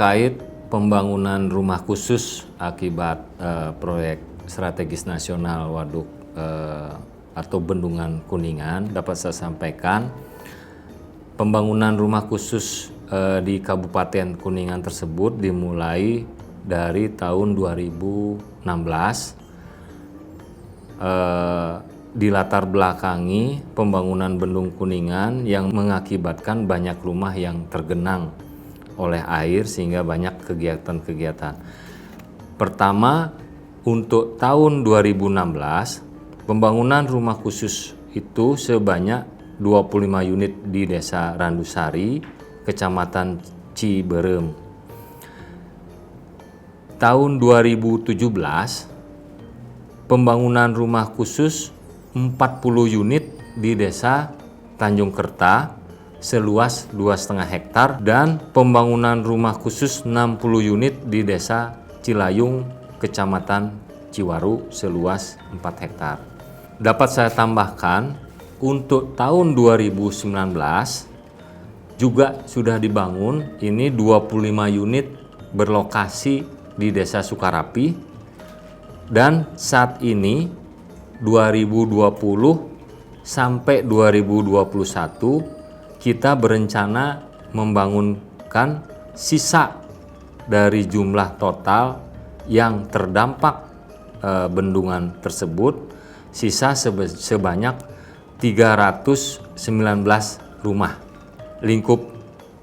terkait pembangunan rumah khusus akibat proyek strategis nasional waduk atau Bendungan Kuningan, dapat saya sampaikan pembangunan rumah khusus di Kabupaten Kuningan tersebut dimulai dari tahun 2016, dilatar belakangi pembangunan Bendung Kuningan yang mengakibatkan banyak rumah yang tergenang oleh air sehingga banyak kegiatan-kegiatan. Pertama, untuk tahun 2016, pembangunan rumah khusus itu sebanyak 25 unit di Desa Randusari, Kecamatan Ciberem. Tahun 2017, pembangunan rumah khusus 40 unit di Desa Tanjung Kerta seluas 2,5 hektar dan pembangunan rumah khusus 60 unit di Desa Cilayung, Kecamatan Ciwaru seluas 4 hektar. Dapat saya tambahkan, untuk tahun 2019 juga sudah dibangun ini 25 unit berlokasi di Desa Sukarapi, dan saat ini 2020 sampai 2021 kita berencana membangunkan sisa dari jumlah total yang terdampak bendungan tersebut, sisa sebanyak 319 rumah. Lingkup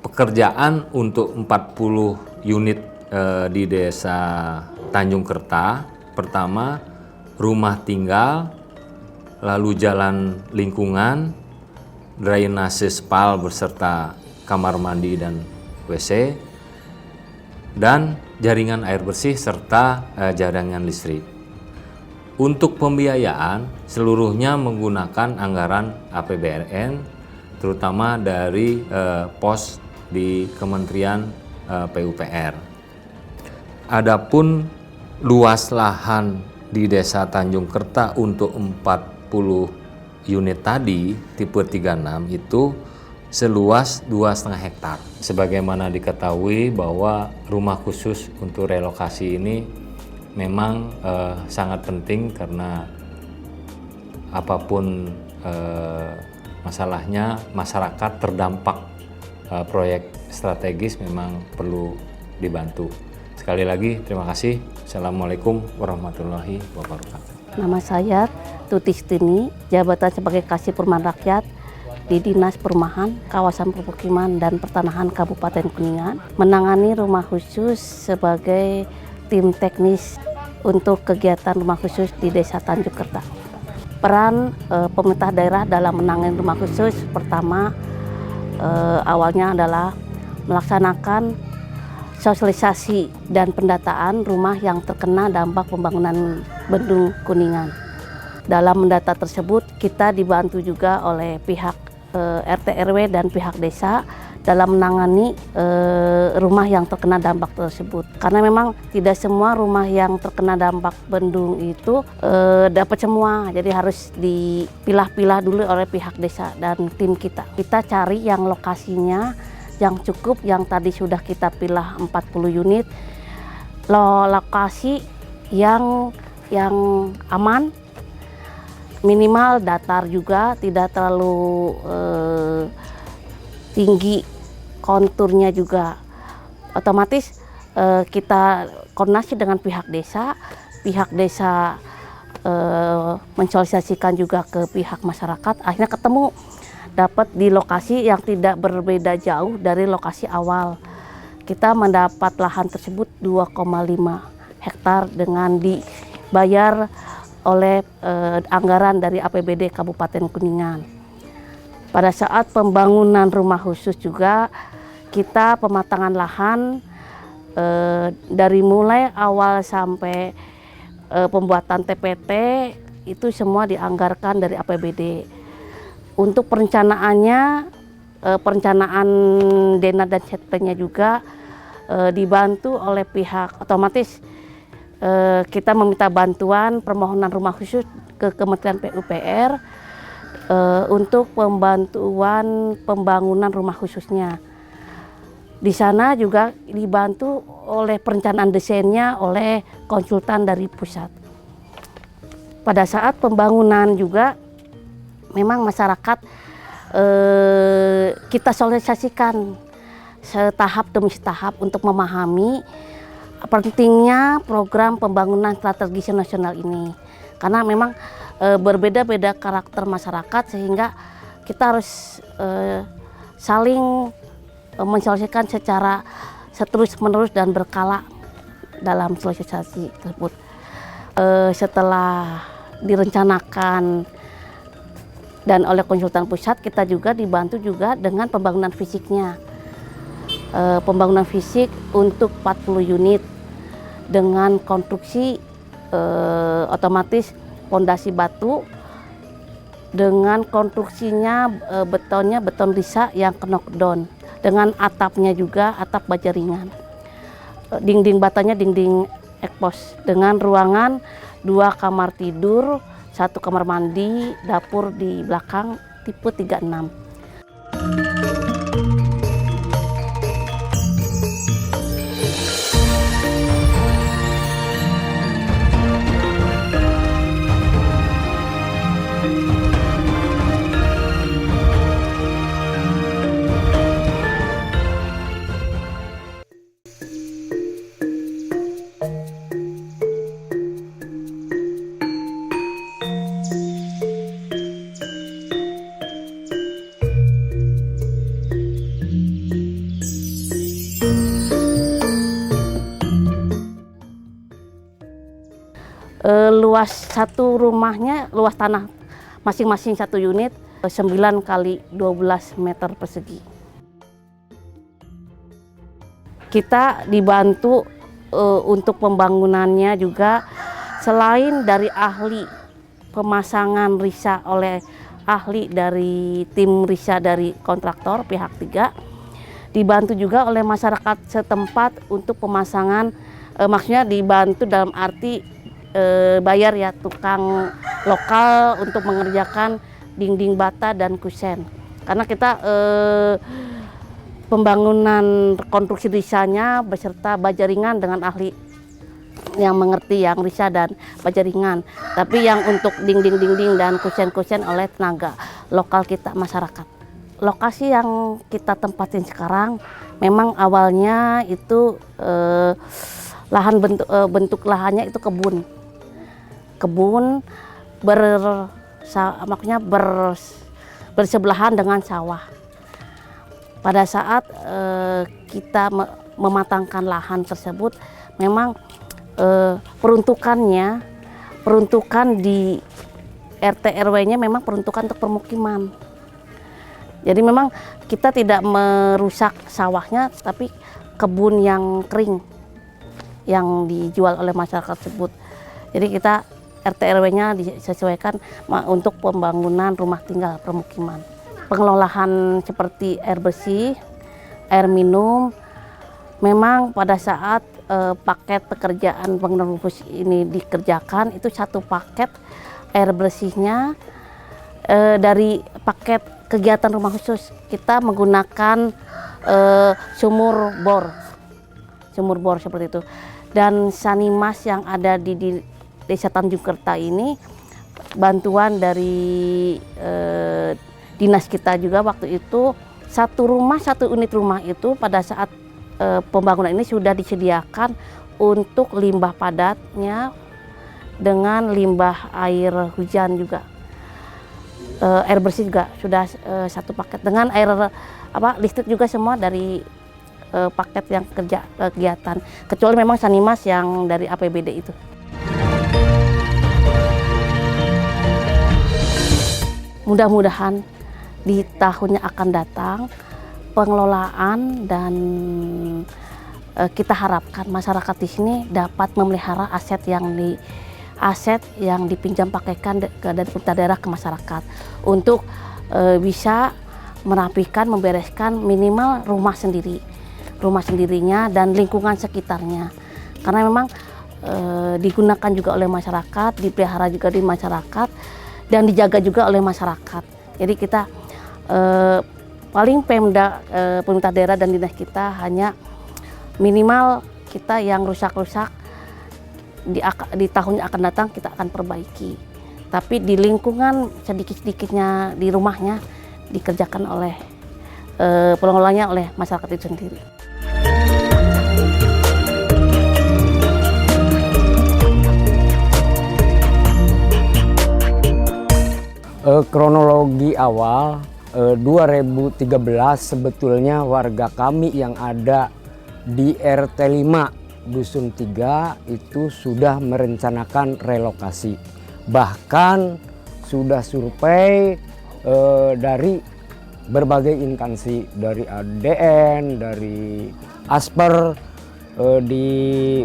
pekerjaan untuk 40 unit di Desa Tanjung Kerta, pertama rumah tinggal, lalu jalan lingkungan, drainase spal beserta kamar mandi dan WC, dan jaringan air bersih serta jaringan listrik. Untuk pembiayaan seluruhnya menggunakan anggaran APBN, terutama dari pos di Kementerian PUPR. Adapun luas lahan di Desa Tanjung Kerta untuk 40 unit tadi tipe 36 itu seluas 2,5 hektar. Sebagaimana diketahui bahwa rumah khusus untuk relokasi ini memang sangat penting karena apapun masalahnya, masyarakat terdampak proyek strategis memang perlu dibantu. Sekali lagi terima kasih. Assalamualaikum warahmatullahi wabarakatuh. Nama saya Tuti Stini, jabatan sebagai Kasih Perumahan Rakyat di Dinas Perumahan, Kawasan Permukiman dan Pertanahan Kabupaten Kuningan, menangani rumah khusus sebagai tim teknis untuk kegiatan rumah khusus di Desa Tanjung Kerta. Peran pemerintah daerah dalam menangani rumah khusus pertama awalnya adalah melaksanakan sosialisasi dan pendataan rumah yang terkena dampak pembangunan Bendung Kuningan. Dalam mendata tersebut kita dibantu juga oleh pihak RT RW dan pihak desa dalam menangani rumah yang terkena dampak tersebut. Karena memang tidak semua rumah yang terkena dampak bendung itu dapat semua, jadi harus dipilah-pilah dulu oleh pihak desa dan tim kita. Kita cari yang lokasinya yang cukup, yang tadi sudah kita pilah 40 unit, lokasi yang aman, minimal datar juga, tidak terlalu tinggi, konturnya juga. Otomatis kita koordinasi dengan pihak desa mensosialisasikan juga ke pihak masyarakat, akhirnya ketemu dapat di lokasi yang tidak berbeda jauh dari lokasi awal. Kita mendapat lahan tersebut 2,5 hektar dengan dibayar oleh anggaran dari APBD Kabupaten Kuningan. Pada saat pembangunan rumah khusus juga kita pematangan lahan dari mulai awal sampai pembuatan TPT itu semua dianggarkan dari APBD. Untuk perencanaannya, perencanaan Dena dan Setprennya juga dibantu oleh pihak otomatis. Kita meminta bantuan permohonan rumah khusus ke Kementerian PUPR untuk pembantuan pembangunan rumah khususnya. Di sana juga dibantu oleh perencanaan desainnya oleh konsultan dari pusat. Pada saat pembangunan juga memang masyarakat kita sosialisasikan setahap demi setahap untuk memahami pentingnya program pembangunan strategis nasional ini. Karena memang berbeda-beda karakter masyarakat sehingga kita harus saling mensosialisasikan secara terus-menerus dan berkala dalam sosialisasi tersebut. Setelah direncanakan dan oleh konsultan pusat, kita juga dibantu juga dengan pembangunan fisiknya. Pembangunan fisik untuk 40 unit dengan konstruksi otomatis pondasi batu dengan konstruksinya betonnya beton risa yang knockdown dengan atapnya juga atap baja ringan. Dinding batanya dinding ekpos dengan ruangan 2 kamar tidur, 1 kamar mandi, dapur di belakang tipe 36. Luas satu rumahnya, luas tanah masing-masing 1 unit 9 kali 12 meter persegi. Kita dibantu untuk pembangunannya juga selain dari ahli pemasangan risa oleh ahli dari tim risa dari kontraktor pihak 3, dibantu juga oleh masyarakat setempat untuk pemasangan, maksudnya dibantu dalam arti bayar ya tukang lokal untuk mengerjakan dinding bata dan kusen. Karena kita pembangunan konstruksi risanya beserta baja ringan dengan ahli yang mengerti yang risa dan baja ringan. Tapi yang untuk dinding-dinding dan kusen-kusen oleh tenaga lokal kita masyarakat. Lokasi yang kita tempatin sekarang memang awalnya itu lahan bentuk lahannya itu kebun maksudnya bersebelahan dengan sawah. Pada saat kita mematangkan lahan tersebut, memang peruntukan di RT RW-nya memang peruntukan untuk permukiman. Jadi memang kita tidak merusak sawahnya, tapi kebun yang kering yang dijual oleh masyarakat tersebut. Jadi kita RT RW-nya disesuaikan untuk pembangunan rumah tinggal permukiman. Pengelolaan seperti air bersih, air minum, memang pada saat paket pekerjaan bangunan khusus ini dikerjakan, itu 1 paket air bersihnya dari paket kegiatan rumah khusus kita menggunakan sumur bor seperti itu. Dan Sanimas yang ada di Desa Tanjung Kerta ini bantuan dari dinas kita juga waktu itu 1 unit rumah itu pada saat pembangunan ini sudah disediakan untuk limbah padatnya dengan limbah air hujan juga. Air bersih juga sudah 1 paket dengan air listrik juga semua dari paket yang kegiatan, kecuali memang Sanimas yang dari APBD itu. Mudah-mudahan di tahun yang akan datang pengelolaan dan kita harapkan masyarakat di sini dapat memelihara aset yang dipinjam pakaikan dari pemerintah daerah ke masyarakat untuk bisa merapikan, membereskan minimal rumah sendirinya dan lingkungan sekitarnya. Karena memang digunakan juga oleh masyarakat, dipelihara juga di masyarakat, dan dijaga juga oleh masyarakat. Jadi kita Paling Pemda, pemerintah daerah dan dinas kita hanya minimal kita yang rusak-rusak di tahun yang akan datang kita akan perbaiki. Tapi di lingkungan sedikit-sedikitnya di rumahnya dikerjakan oleh pengelolanya, oleh masyarakat itu sendiri. Kronologi awal 2013 sebetulnya warga kami yang ada di RT 5 Dusun 3 itu sudah merencanakan relokasi. Bahkan sudah survei dari berbagai instansi, dari ADN, dari Asper di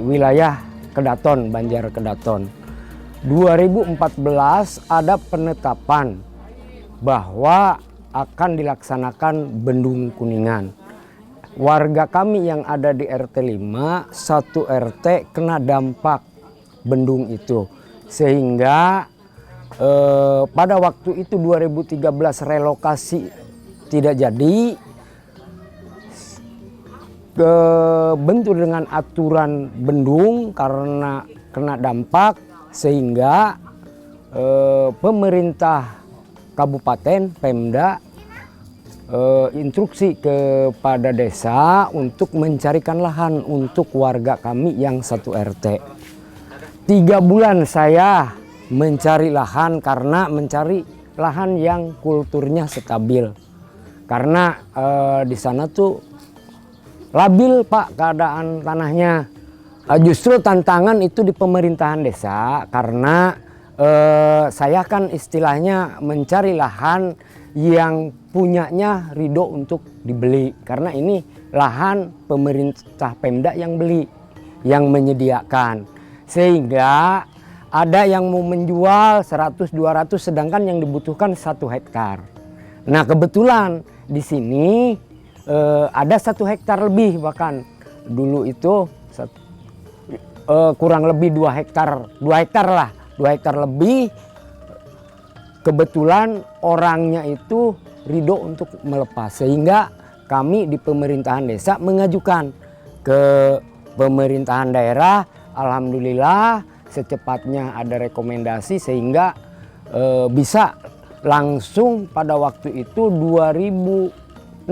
wilayah Kedaton, Banjar Kedaton. 2014 ada penetapan bahwa akan dilaksanakan bendung Kuningan. Warga kami yang ada di RT 5, satu RT kena dampak bendung itu. Sehingga pada waktu itu 2013 relokasi tidak jadi, bentur dengan aturan bendung karena kena dampak, sehingga pemerintah kabupaten, Pemda, instruksi kepada desa untuk mencarikan lahan untuk warga kami yang satu RT. 3 bulan saya mencari lahan karena mencari lahan yang kulturnya stabil. Karena di sana tuh labil Pak keadaan tanahnya. Justru tantangan itu di pemerintahan desa karena saya kan istilahnya mencari lahan yang punyanya ridho untuk dibeli, karena ini lahan pemerintah Pemda yang beli, yang menyediakan, sehingga ada yang mau menjual 100-200 sedangkan yang dibutuhkan 1 hektar. Nah kebetulan di sini ada 1 hektar lebih, bahkan dulu itu kurang lebih 2 hektar lah, 2 hektar lebih. Kebetulan orangnya itu ridho untuk melepas, sehingga kami di pemerintahan desa mengajukan ke pemerintahan daerah. Alhamdulillah secepatnya ada rekomendasi sehingga bisa langsung pada waktu itu 2016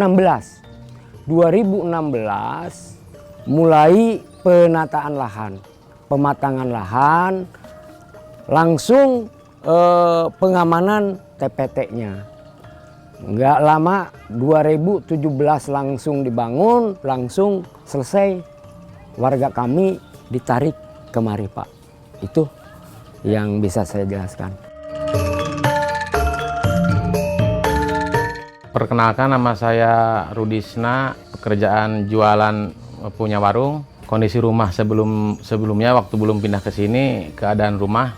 mulai penataan lahan, pematangan lahan, langsung pengamanan TPT-nya. Nggak lama 2017 langsung dibangun, langsung selesai. Warga kami ditarik kemari Pak. Itu yang bisa saya jelaskan. Perkenalkan, nama saya Rudisna, pekerjaan jualan punya warung. Kondisi rumah sebelumnya waktu belum pindah ke sini, keadaan rumah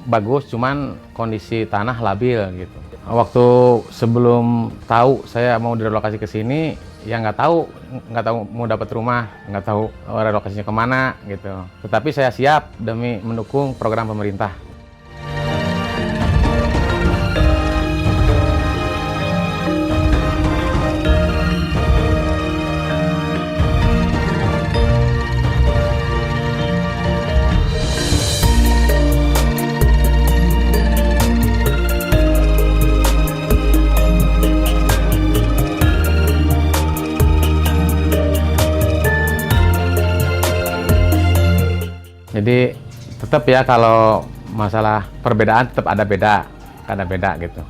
bagus, cuman kondisi tanah labil gitu. Waktu sebelum tahu saya mau direlokasi ke sini, ya nggak tahu mau dapat rumah, nggak tahu relokasinya kemana gitu. Tetapi saya siap demi mendukung program pemerintah. Jadi tetap ya, kalau masalah perbedaan tetap ada beda gitu.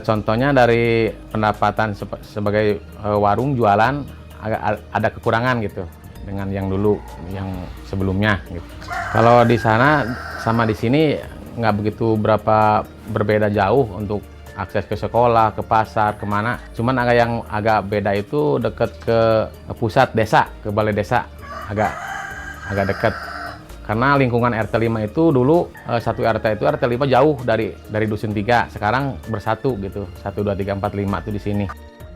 Contohnya dari pendapatan sebagai warung jualan agak ada kekurangan gitu dengan yang dulu, yang sebelumnya gitu. Kalau di sana sama di sini nggak begitu berbeda jauh untuk akses ke sekolah, ke pasar, kemana. Cuman yang agak beda itu dekat ke pusat desa, ke balai desa, agak dekat. Karena lingkungan RT 5 itu dulu satu RT 5 jauh dari Dusun 3, sekarang bersatu gitu, 1, 2, 3, 4, 5 itu di sini.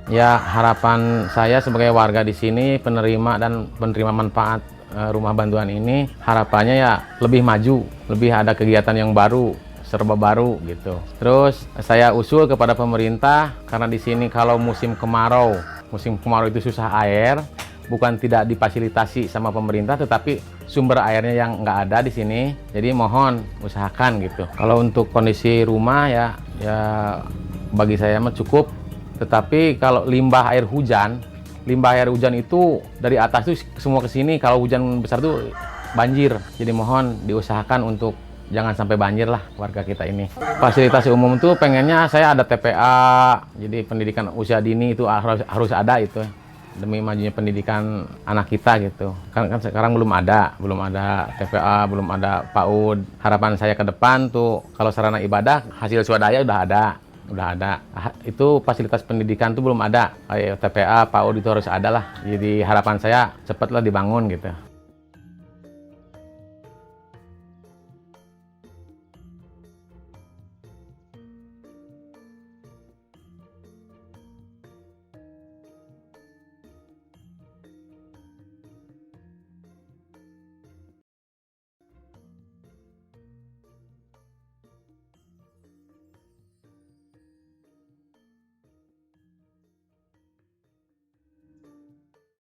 Ya harapan saya sebagai warga di sini, penerima dan penerima manfaat rumah bantuan ini, harapannya ya lebih maju, lebih ada kegiatan yang baru, serba baru gitu. Terus saya usul kepada pemerintah, karena di sini kalau musim kemarau itu susah air, bukan tidak difasilitasi sama pemerintah, tetapi sumber airnya yang nggak ada di sini. Jadi mohon usahakan gitu. Kalau untuk kondisi rumah ya bagi saya mah cukup. Tetapi kalau limbah air hujan itu dari atas tuh semua ke sini. Kalau hujan besar tuh banjir. Jadi mohon diusahakan untuk jangan sampai banjir lah warga kita ini. Fasilitas umum tuh pengennya saya ada TPA. Jadi pendidikan usia dini itu harus ada itu. Demi majunya pendidikan anak kita gitu. Kan sekarang belum ada TPA, belum ada PAUD. Harapan saya ke depan tuh kalau sarana ibadah hasil swadaya udah ada. Itu fasilitas pendidikan tuh belum ada. Kayak TPA, PAUD itu harus ada lah. Jadi harapan saya cepatlah dibangun gitu.